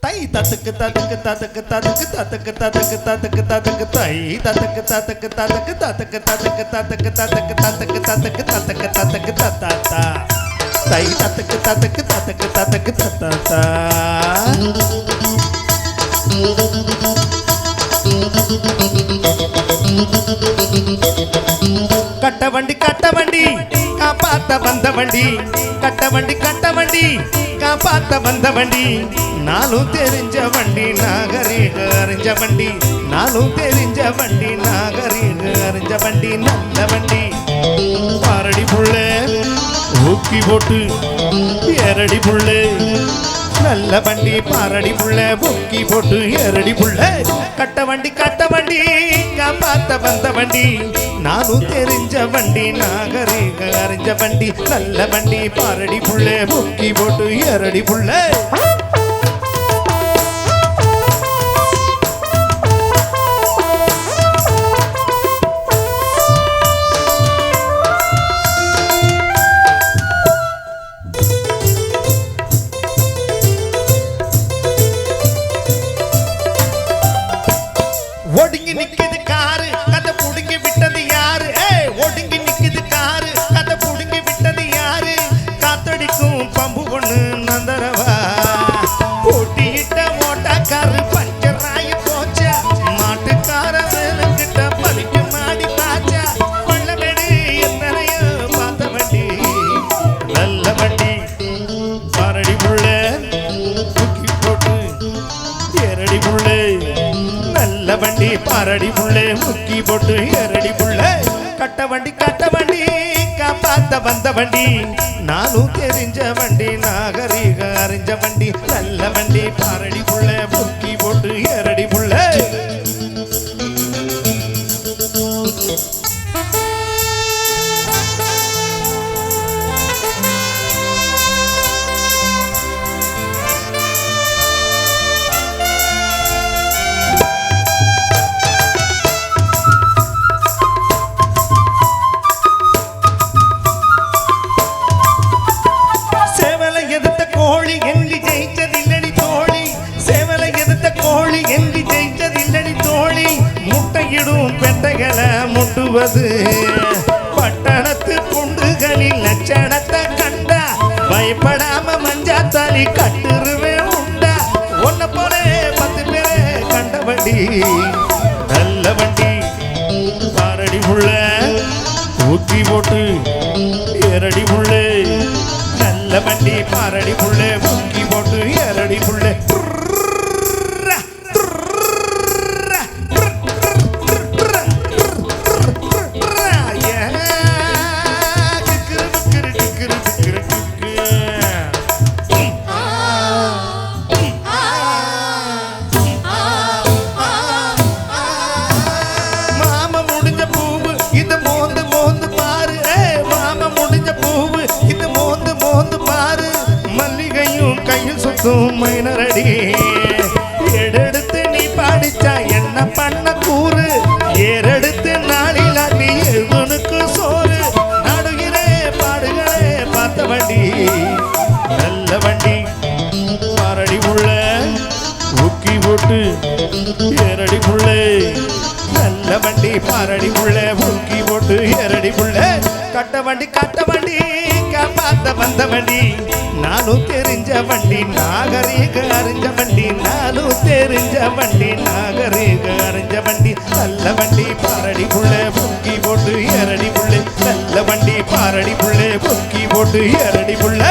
தை தத்துக்கு தத்துக்கு தத்துக்கு தத்துக்கு தத்துக்கு தத்துக்கு தத்துக்கு தத்துக்கு தை தத்துக்கு தத்துக்கு தத்துக்கு தத்துக்கு தத்துக்கு தத்துக்கு தத்துக்கு தத்துக்கு தத்துக்கு தத்துக்கு தத்துக்கு தத்தாத்தா தை தத்துக்கு தத்துக்கு தத்துக்கு தத்துக்கு தத்தாத்தா கட்ட வண்டி காப்பாத்த வந்த வண்டி கட்ட வண்டி காப்பாத்த வந்த வண்டி நானும் தெரிஞ்ச வண்டி நாகரீக அறிஞ்ச வண்டி நானும் தெரிஞ்ச வண்டி நாகரீக அறிஞ்ச வண்டி நல்ல வண்டி பாரடி புள்ள ஊக்கி போட்டு ஏரடி புள்ள நல்ல வண்டி பாரடி புள்ள ஊக்கி போட்டு ஏரடி புள்ள கட்ட வண்டி காப்பாத்த வந்த வண்டி நானும் தெரிஞ்ச வண்டி நாகரீக அறிஞ்ச வண்டி நல்ல வண்டி பாரடி புள்ள ஊக்கி போட்டு ஏரடி புள்ள ஒடுங்கி நிக்குது காரு கதை புடுங்கி விட்டது யாரு ஒடுங்கி நிக்குது காரு கதை புடுங்கி விட்டது யாரு காத்தடிக்கும் பம்பு பொண்ணு நந்தரவா போட்டியிட்ட மோட்டாக்காரு பஞ்சர் ஆகி போச்சா மாட்டுக்கார வேலுக்கிட்ட பலிக்கு மாடி பாச்சா பள்ளமேடு எத்தனையோ பார்த்த வண்டி நல்ல வண்டி பாரடி புள்ள தூக்கி போட்டு ஏரடி புள்ள நல்ல வண்டி பாரடி புள்ளே முக்கி போட்டு ஏரடி புள்ள கட்ட வண்டி காப்பாத்த வந்த வண்டி நானும் தெரிஞ்ச வண்டி நாகரீக அறிஞ்ச வண்டி நல்ல வண்டி பாரடி புள்ள முக்கி போட்டு ஏரடி புள்ள முட்டுவது பட்டணத்து பொண்டுகளில் லட்சணத்தை கண்டா பயப்படாம மஞ்சாத்தாலி கட்டுருவே உண்டா ஒன்ன போல 10 பேரை கண்ட வண்டி நல்ல வண்டி பாரடி புள்ள ஊத்தி போட்டு ஏரடி புள்ள நல்ல வண்டி பாரடி புள்ள ஊத்தி போட்டு ஏரடி புள்ள கையில் சுத்தும் மைனரடி ஏடெடுத்து நீ பாடிச்சா என்ன பண்ண கூறு ஏறெடுத்து நாளில் நீ எழுதுனுக்கு சோறு நாடுகிறே பாடுகிறே பார்த்த வண்டி நல்ல வண்டி பாரடி புள்ள ஊக்கி போட்டு ஏரடி புள்ள நல்ல வண்டி பாரடி புள்ள ஊக்கி போட்டு ஏரடி புள்ள கட்ட வண்டி காப்பாத்த வந்த வண்டி நானும் தெரிஞ்ச வண்டி நாகரீக அறிஞ்ச வண்டி நானும் தெரிஞ்ச வண்டி நாகரீக அறிஞ்ச வண்டி நல்ல வண்டி பாரடி புள்ள பொக்கி போட்டு ஏரடி புள்ள நல்ல வண்டி பாரடி புள்ள பொக்கி போட்டு ஏரடி புள்ள